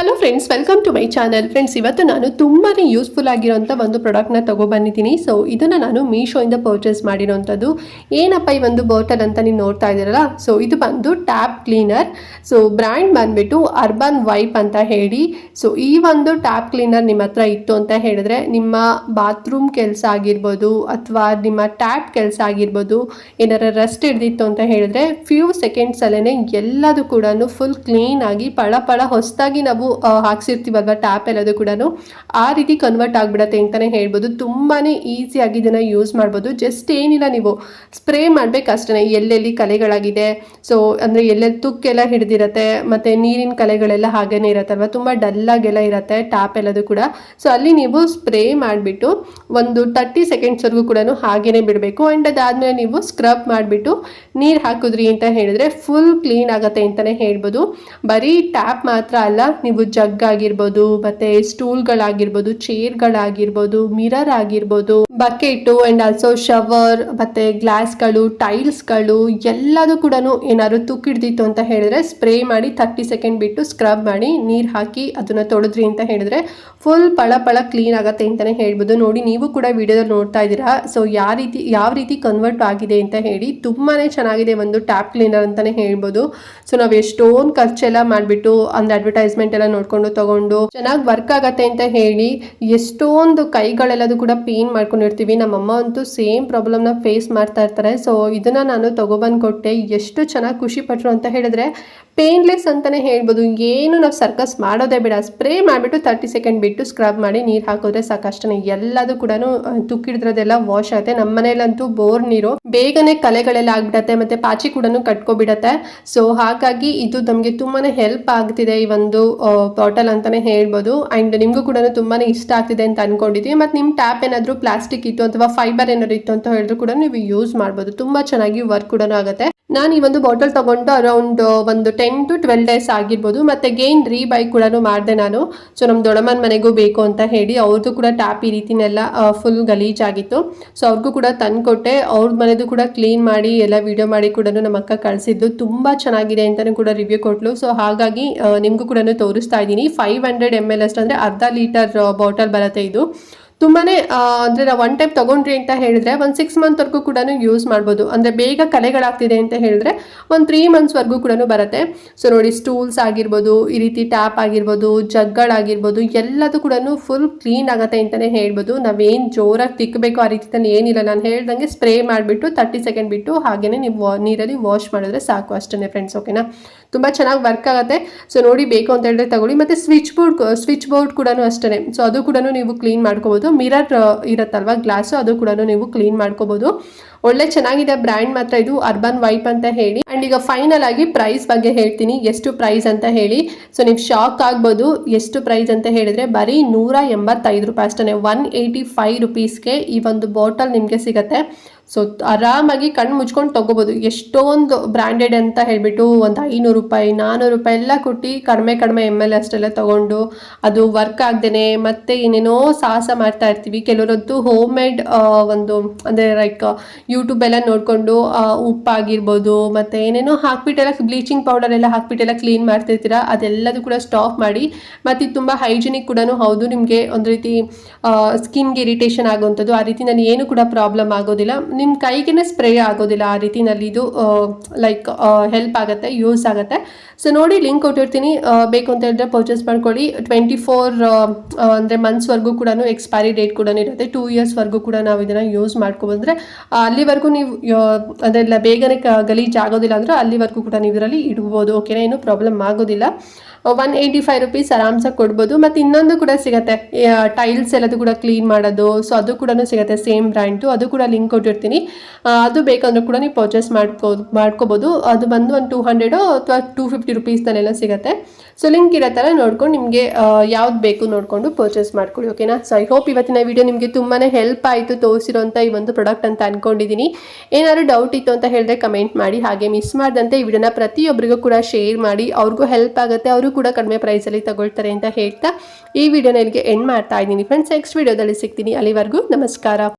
Hello friends, welcome to my channel. Friends, ಇವತ್ತು ನಾನು ತುಂಬಾ ಯೂಸ್ಫುಲ್ ಆಗಿರೋಂಥ ಒಂದು ಪ್ರಾಡಕ್ಟ್ನ ತೊಗೊಬಂದಿದ್ದೀನಿ. ಸೊ ಇದನ್ನು ನಾನು ಮೀಶೋಯಿಂದ ಪರ್ಚೇಸ್ ಮಾಡಿರೋಂಥದ್ದು. ಏನಪ್ಪ ಈ ಒಂದು ಬಾಟಲ್ ಅಂತ ನೀವು ನೋಡ್ತಾ ಇದ್ದೀರಲ್ಲ, ಸೊ ಇದು ಬಂದು ಟ್ಯಾಪ್ ಕ್ಲೀನರ್. ಸೊ ಬ್ರ್ಯಾಂಡ್ ಬಂದುಬಿಟ್ಟು ಅರ್ಬನ್ ವೈಪ್ ಅಂತ ಹೇಳಿ. ಸೊ ಈ ಒಂದು ಟ್ಯಾಪ್ ಕ್ಲೀನರ್ ನಿಮ್ಮ ಹತ್ರ ಇತ್ತು ಅಂತ ಹೇಳಿದ್ರೆ ನಿಮ್ಮ ಬಾತ್ರೂಮ್ ಕೆಲಸ ಆಗಿರ್ಬೋದು ಅಥವಾ ನಿಮ್ಮ ಟ್ಯಾಪ್ ಕೆಲಸ ಆಗಿರ್ಬೋದು, ಏನಾರ ರಸ್ಟ್ ಹಿಡ್ದಿತ್ತು ಅಂತ ಹೇಳಿದ್ರೆ ಫ್ಯೂ ಸೆಕೆಂಡ್ಸಲ್ಲೇ ಎಲ್ಲದು ಕೂಡ ಫುಲ್ ಕ್ಲೀನಾಗಿ ಪಳ ಹೊಸದಾಗಿ ನಾವು ಹಾಕ್ಸಿರ್ತೀವಲ್ವ ಟ್ಯಾಪ್ ಎಲ್ಲದು ಕೂಡ ಆ ರೀತಿ ಕನ್ವರ್ಟ್ ಆಗಿಬಿಡತ್ತೆ ಅಂತಲೇ ಹೇಳ್ಬೋದು. ತುಂಬಾ ಈಸಿಯಾಗಿ ಇದನ್ನು ಯೂಸ್ ಮಾಡ್ಬೋದು. ಜಸ್ಟ್ ಏನಿಲ್ಲ, ನೀವು ಸ್ಪ್ರೇ ಮಾಡಬೇಕಷ್ಟೇ. ಎಲ್ಲೆಲ್ಲಿ ಕಲೆಗಳಾಗಿದೆ, ಸೊ ಅಂದರೆ ಎಲ್ಲೆಲ್ಲಿ ತುಕ್ಕೆಲ್ಲ ಹಿಡ್ದಿರತ್ತೆ ಮತ್ತು ನೀರಿನ ಕಲೆಗಳೆಲ್ಲ ಹಾಗೇನೇ ಇರತ್ತಲ್ವ, ತುಂಬ ಡಲ್ಲಾಗೆಲ್ಲ ಇರುತ್ತೆ ಟ್ಯಾಪ್ ಎಲ್ಲದು ಕೂಡ. ಸೊ ಅಲ್ಲಿ ನೀವು ಸ್ಪ್ರೇ ಮಾಡಿಬಿಟ್ಟು ಒಂದು 30 ಸೆಕೆಂಡ್ಸ್ವರೆಗೂ ಕೂಡ ಹಾಗೇ ಬಿಡಬೇಕು. ಆ್ಯಂಡ್ ಅದಾದಮೇಲೆ ನೀವು ಸ್ಕ್ರಬ್ ಮಾಡಿಬಿಟ್ಟು ನೀರು ಹಾಕಿದ್ರಿ ಅಂತ ಹೇಳಿದ್ರೆ ಫುಲ್ ಕ್ಲೀನ್ ಆಗುತ್ತೆ ಅಂತಲೇ ಹೇಳ್ಬೋದು. ಬರೀ ಟ್ಯಾಪ್ ಮಾತ್ರ ಅಲ್ಲ, ನೀವು ಜಗ್ ಆಗಿರ್ಬೋದು, ಮತ್ತೆ ಸ್ಟೂಲ್ಗಳಾಗಿರ್ಬೋದು, ಚೇರ್ಗಳಾಗಿರ್ಬೋದು, ಮಿರರ್ ಆಗಿರ್ಬೋದು, ಬಕೆಟು ಆ್ಯಂಡ್ ಆಲ್ಸೋ ಶವರ್ ಮತ್ತೆ ಗ್ಲಾಸ್ಗಳು, ಟೈಲ್ಸ್ಗಳು ಎಲ್ಲದೂ ಕೂಡ ಏನಾದ್ರು ತುಕ್ಕಿಡ್ದಿತ್ತು ಅಂತ ಹೇಳಿದ್ರೆ ಸ್ಪ್ರೇ ಮಾಡಿ 30 ಸೆಕೆಂಡ್ ಬಿಟ್ಟು ಸ್ಕ್ರಬ್ ಮಾಡಿ ನೀರು ಹಾಕಿ ಅದನ್ನು ತೊಳೆದ್ರಿ ಅಂತ ಹೇಳಿದ್ರೆ ಫುಲ್ ಪಳ ಕ್ಲೀನ್ ಆಗುತ್ತೆ ಅಂತಲೇ ಹೇಳ್ಬೋದು. ನೋಡಿ, ನೀವು ಕೂಡ ವಿಡಿಯೋದಲ್ಲಿ ನೋಡ್ತಾ ಇದ್ದೀರಾ. ಸೊ ಯಾವ ರೀತಿ ಕನ್ವರ್ಟ್ ಆಗಿದೆ ಅಂತ ಹೇಳಿ ತುಂಬಾ ಚೆನ್ನಾಗಿದೆ ಒಂದು ಟ್ಯಾಪ್ ಕ್ಲೀನರ್ ಅಂತಲೇ ಹೇಳ್ಬೋದು. ಸೊ ನಾವು ಎಷ್ಟೊಂದು ಖರ್ಚೆಲ್ಲ ಮಾಡಿಬಿಟ್ಟು ಒಂದು ಅಡ್ವರ್ಟೈಸ್ಮೆಂಟ್ ಎಲ್ಲ ನೋಡ್ಕೊಂಡು ತಗೊಂಡು ಚೆನ್ನಾಗಿ ವರ್ಕ್ ಆಗತ್ತೆ ಅಂತ ಹೇಳಿ ಎಷ್ಟೊಂದು ಕೈಗಳೆಲ್ಲದು ಕೂಡ ಪೇನ್ ಮಾಡ್ಕೊಂಡಿರ್ತೀವಿ. ನಮ್ಮಮ್ಮ ಅಂತೂ ಸೇಮ್ ಪ್ರಾಬ್ಲಮ್ನ ಫೇಸ್ ಮಾಡ್ತಾ ಇರ್ತಾರೆ. ಸೊ ಇದನ್ನ ನಾನು ತಗೊಬಂದು ಕೊಟ್ಟೆ, ಎಷ್ಟು ಚೆನ್ನಾಗಿ ಖುಷಿ ಪಟ್ಟರು ಅಂತ ಹೇಳಿದ್ರೆ ಪೇನ್ಲೆಸ್ ಅಂತಲೇ ಹೇಳ್ಬೋದು. ಏನು ನಾವು ಸರ್ಕಸ್ ಮಾಡೋದೇ ಬೇಡ, ಸ್ಪ್ರೇ ಮಾಡಿಬಿಟ್ಟು 30 ಸೆಕೆಂಡ್ ಬಿಟ್ಟು ಸ್ಕ್ರಬ್ ಮಾಡಿ ನೀರು ಹಾಕಿದ್ರೆ ಸಾಕಷ್ಟೇ. ಎಲ್ಲದು ಕೂಡ ತುಕ್ಕಿಡ್ರದೆಲ್ಲ ವಾಶ್ ಆಗುತ್ತೆ. ನಮ್ಮ ಮನೇಲಂತೂ ಬೋರ್ ನೀರು ಬೇಗನೆ ಕಲೆಗಳೆಲ್ಲ ಆಗ್ಬಿಡತ್ತೆ ಮತ್ತು ಪಾಚಿ ಕೂಡ ಕಟ್ಕೊಬಿಡತ್ತೆ. ಸೊ ಹಾಗಾಗಿ ಇದು ನಮಗೆ ತುಂಬಾ ಹೆಲ್ಪ್ ಆಗ್ತಿದೆ ಈ ಒಂದು ಬಾಟಲ್ ಅಂತಲೇ ಹೇಳ್ಬೋದು. ಆ್ಯಂಡ್ ನಿಮಗೂ ಕೂಡ ತುಂಬಾ ಇಷ್ಟ ಆಗ್ತಿದೆ ಅಂತ ಅನ್ಕೊಂಡಿದ್ದೀವಿ. ಮತ್ತು ನಿಮ್ಮ ಟ್ಯಾಪ್ ಏನಾದರೂ ಪ್ಲಾಸ್ಟಿಕ್ ಇತ್ತು ಅಥವಾ ಫೈಬರ್ ಏನಾದ್ರು ಇತ್ತು ಅಂತ ಹೇಳಿದ್ರು ಕೂಡ ನೀವು ಯೂಸ್ ಮಾಡ್ಬೋದು. ತುಂಬ ಚೆನ್ನಾಗಿ ವರ್ಕ್ ಕೂಡ ಆಗುತ್ತೆ. ನಾನು ಈ ಒಂದು ಬಾಟಲ್ ತಗೊಂಡು ಅರೌಂಡ್ ಒಂದು 10 to 12 ಡೇಸ್ ಆಗಿರ್ಬೋದು. ಮತ್ತು ಗೇನ್ ರೀಬೈ ಕೂಡ ಮಾಡಿದೆ ನಾನು. ಸೊ ನಮ್ಮ ದೊಡ್ಡಮ್ಮನ ಮನೆಗೂ ಬೇಕು ಅಂತ ಹೇಳಿ ಅವ್ರದ್ದು ಕೂಡ ಟ್ಯಾಪ್ ಈ ರೀತಿನೆಲ್ಲ ಫುಲ್ ಗಲೀಜಾಗಿತ್ತು. ಸೊ ಅವ್ರಿಗೂ ಕೂಡ ತಂದುಕೊಟ್ಟೆ. ಅವ್ರ ಮನೆದು ಕೂಡ ಕ್ಲೀನ್ ಮಾಡಿ ಎಲ್ಲ ವಿಡಿಯೋ ಮಾಡಿ ಕೂಡ ನಮ್ಮ ಅಕ್ಕ ಕಳಿಸಿದ್ದು. ತುಂಬ ಚೆನ್ನಾಗಿದೆ ಅಂತಲೂ ಕೂಡ ರಿವ್ಯೂ ಕೊಟ್ಟಲು. ಸೊ ಹಾಗಾಗಿ ನಿಮಗೂ ಕೂಡ ತೋರಿಸ್ತಾ ಇದ್ದೀನಿ. 500 ml ಅಷ್ಟು, ಅಂದರೆ ಅರ್ಧ ಲೀಟರ್ ಬಾಟಲ್ ಬರುತ್ತೆ ಇದು. ತುಂಬಾ ಅಂದರೆ ನಾವು ಒನ್ ಟೈಪ್ ತೊಗೊಂಡ್ರಿ ಅಂತ ಹೇಳಿದ್ರೆ ಒಂದು 6 ಮಂತ್ವರೆಗೂ ಕೂಡ ಯೂಸ್ ಮಾಡ್ಬೋದು. ಅಂದರೆ ಬೇಗ ಕಲೆಗಳಾಗ್ತಿದೆ ಅಂತ ಹೇಳಿದ್ರೆ ಒಂದು 3 ಮಂತ್ಸ್ವರೆಗೂ ಕೂಡ ಬರುತ್ತೆ. ಸೊ ನೋಡಿ, ಸ್ಟೂಲ್ಸ್ ಆಗಿರ್ಬೋದು, ಈ ರೀತಿ ಟ್ಯಾಪ್ ಆಗಿರ್ಬೋದು, ಜಗ್ಗಳಾಗಿರ್ಬೋದು, ಎಲ್ಲದೂ ಕೂಡ ಫುಲ್ ಕ್ಲೀನ್ ಆಗುತ್ತೆ ಅಂತಲೇ ಹೇಳ್ಬೋದು. ನಾವೇನು ಜೋರಾಗಿ ತಿಕ್ಕಬೇಕು ಆ ರೀತಿ ಏನಿಲ್ಲ. ನಾನು ಹೇಳ್ದಂಗೆ ಸ್ಪ್ರೇ ಮಾಡಿಬಿಟ್ಟು 30 ಸೆಕೆಂಡ್ ಬಿಟ್ಟು ಹಾಗೆಯೇ ನೀವು ನೀರಲ್ಲಿ ವಾಶ್ ಮಾಡಿದ್ರೆ ಸಾಕು ಅಷ್ಟೇ ಫ್ರೆಂಡ್ಸ್. ಓಕೆನಾ, ತುಂಬ ಚೆನ್ನಾಗಿ ವರ್ಕ್ ಆಗುತ್ತೆ. ಸೊ ನೋಡಿ, ಬೇಕು ಅಂತ ಹೇಳಿದ್ರೆ ತಗೊಳ್ಳಿ. ಮತ್ತು ಸ್ವಿಚ್ ಬೋರ್ಡ್ ಕೂಡ ಅಷ್ಟೇ. ಸೊ ಅದು ಕೂಡ ನೀವು ಕ್ಲೀನ್ ಮಾಡ್ಕೋಬೋದು. ಮಿರರ್ ಇರುತ್ತಲ್ವ, ಗ್ಲಾಸು, ಅದು ಕೂಡ ನೀವು ಕ್ಲೀನ್ ಮಾಡ್ಕೋಬೋದು. ಒಳ್ಳೆ ಚೆನ್ನಾಗಿದೆ ಬ್ರ್ಯಾಂಡ್ ಮಾತ್ರ ಇದು, ಅರ್ಬನ್ ವೈಪ್ ಅಂತ ಹೇಳಿ. ಆ್ಯಂಡ್ ಈಗ ಫೈನಲ್ ಆಗಿ ಪ್ರೈಸ್ ಬಗ್ಗೆ ಹೇಳ್ತೀನಿ, ಎಷ್ಟು ಪ್ರೈಸ್ ಅಂತ ಹೇಳಿ. ಸೊ ನೀವು ಶಾಕ್ ಆಗ್ಬೋದು. ಎಷ್ಟು ಪ್ರೈಸ್ ಅಂತ ಹೇಳಿದ್ರೆ ಬರೀ 185 ರೂಪಾಯಿ ಅಷ್ಟೇ. 185 ರುಪೀಸ್ಗೆ ಈ ಒಂದು ಬಾಟಲ್ ನಿಮಗೆ ಸಿಗುತ್ತೆ. ಸೊ ಆರಾಮಾಗಿ ಕಣ್ಣು ಮುಚ್ಕೊಂಡು ತೊಗೋಬೋದು. ಎಷ್ಟೊಂದು ಬ್ರ್ಯಾಂಡೆಡ್ ಅಂತ ಹೇಳಿಬಿಟ್ಟು ಒಂದು 500 ರೂಪಾಯಿ 400 ರೂಪಾಯಿ ಎಲ್ಲ ಕೊಟ್ಟು ಕಡಿಮೆ ML ಅಷ್ಟೆಲ್ಲ ತೊಗೊಂಡು ಅದು ವರ್ಕ್ ಆಗ್ದೇನೆ ಮತ್ತೆ ಏನೇನೋ ಸಾಹಸ ಮಾಡ್ತಾ ಇರ್ತೀವಿ. ಕೆಲವರದ್ದು ಹೋಮ್ ಮೇಡ್ ಒಂದು ಅಂದರೆ ಲೈಕ್ ಯೂಟ್ಯೂಬೆಲ್ಲ ನೋಡಿಕೊಂಡು ಉಪ್ಪಾಗಿರ್ಬೋದು ಮತ್ತು ಏನೇನೋ ಹಾಕ್ಬಿಟ್ಟೆಲ್ಲ ಬ್ಲೀಚಿಂಗ್ ಪೌಡರ್ ಎಲ್ಲ ಹಾಕ್ಬಿಟ್ಟೆಲ್ಲ ಕ್ಲೀನ್ ಮಾಡ್ತಿರ್ತೀರ. ಅದೆಲ್ಲದು ಕೂಡ ಸ್ಟಾಪ್ ಮಾಡಿ. ಮತ್ತು ಇದು ತುಂಬ ಹೈಜಿನಿಕ್ ಕೂಡ ಹೌದು. ನಿಮಗೆ ಒಂದು ರೀತಿ ಸ್ಕಿನ್ಗೆ ಇರಿಟೇಷನ್ ಆಗುವಂಥದ್ದು ಆ ರೀತಿ ನಾನು ಏನು ಕೂಡ ಪ್ರಾಬ್ಲಮ್ ಆಗೋದಿಲ್ಲ. ನಿಮ್ಮ ಕೈಗೆ ಸ್ಪ್ರೇ ಆಗೋದಿಲ್ಲ ಆ ರೀತಿನಲ್ಲಿ. ಇದು ಲೈಕ್ ಹೆಲ್ಪ್ ಆಗುತ್ತೆ, ಯೂಸ್ ಆಗುತ್ತೆ. ಸೊ ನೋಡಿ, ಲಿಂಕ್ ಕೊಟ್ಟಿರ್ತೀನಿ. ಬೇಕು ಅಂತ ಹೇಳಿದ್ರೆ ಪರ್ಚೇಸ್ ಮಾಡ್ಕೊಳ್ಳಿ. 24 ಅಂದರೆ ಮಂತ್ಸ್ವರೆಗೂ ಕೂಡ ಎಕ್ಸ್ಪೈರಿ ಡೇಟ್ ಕೂಡ ಇರುತ್ತೆ. 2 ಇಯರ್ಸ್ವರೆಗೂ ಕೂಡ ನಾವು ಇದನ್ನು ಯೂಸ್ ಮಾಡ್ಕೊಬೋದು. ಅಂದರೆ ಅಲ್ಲಿವರೆಗೂ ನೀವು ಅದೆಲ್ಲ ಬೇಗನೆ ಗಲೀಜು ಆಗೋದಿಲ್ಲ ಅಂದರೆ ಅಲ್ಲಿವರೆಗೂ ಕೂಡ ನೀವು ಇದರಲ್ಲಿ ಇಡ್ಬೋದು. ಓಕೆನಾ, ಏನು ಪ್ರಾಬ್ಲಮ್ ಆಗೋದಿಲ್ಲ. 185 ರುಪೀಸ್ ಆರಾಮ್ಸಾಗಿ ಕೊಡ್ಬೋದು. ಮತ್ತು ಇನ್ನೊಂದು ಕೂಡ ಸಿಗುತ್ತೆ, ಟೈಲ್ಸ್ ಎಲ್ಲದು ಕೂಡ ಕ್ಲೀನ್ ಮಾಡೋದು. ಸೊ ಅದು ಕೂಡ ಸಿಗುತ್ತೆ, ಸೇಮ್ ಬ್ರ್ಯಾಂಡು. ಅದು ಕೂಡ ಲಿಂಕ್ ಕೊಟ್ಟಿರ್ತೀನಿ. ಅದು ಬೇಕಂದ್ರೂ ಕೂಡ ನೀವು ಪರ್ಚೇಸ್ ಮಾಡ್ಕೋಬೋದು. ಅದು ಬಂದು ಒಂದು 200 ಅಥವಾ 250 ರುಪೀಸ್ನಲ್ಲೆಲ್ಲ ಸಿಗುತ್ತೆ. ಸೊ ಲಿಂಕ್ ಇರೋ ಥರ ನೋಡ್ಕೊಂಡು ನಿಮಗೆ ಯಾವ್ದು ಬೇಕು ನೋಡಿಕೊಂಡು ಪರ್ಚೇಸ್ ಮಾಡ್ಕೊಳ್ಳಿ. ಓಕೆನಾ. ಸೊ ಐ ಹೋಪ್ ಇವತ್ತಿನ ವಿಡಿಯೋ ನಿಮಗೆ ತುಂಬಾ ಹೆಲ್ಪ್ ಆಯಿತು ತೋರಿಸಿರೋಂಥ ಈ ಒಂದು ಪ್ರಾಡಕ್ಟ್ ಅಂತ ಅಂದ್ಕೊಂಡಿದ್ದೀನಿ. ಏನಾದ್ರು ಡೌಟ್ ಇತ್ತು ಅಂತ ಹೇಳಿದ್ರೆ ಕಮೆಂಟ್ ಮಾಡಿ. ಹಾಗೆ ಮಿಸ್ ಮಾಡಿದಂತೆ ಈ ವಿಡಿಯೋನ ಪ್ರತಿಯೊಬ್ಬರಿಗೂ ಕೂಡ ಶೇರ್ ಮಾಡಿ. ಅವ್ರಿಗೂ ಹೆಲ್ಪ್ ಆಗುತ್ತೆ, ಅವರು ಕೂಡ ಕಡಿಮೆ ಪ್ರೈಸಲ್ಲಿ ತಗೊಳ್ತಾರೆ ಅಂತ ಹೇಳ್ತಾ ಈ ವಿಡಿಯೋನ ಇಲ್ಲಿಗೆ ಎಂಡ್ ಮಾಡ್ತಾ ಇದ್ದೀನಿ ಫ್ರೆಂಡ್ಸ್. ನೆಕ್ಸ್ಟ್ ವಿಡಿಯೋದಲ್ಲಿ ಸಿಗ್ತೀನಿ. ಅಲ್ಲಿವರೆಗೂ ನಮಸ್ಕಾರ.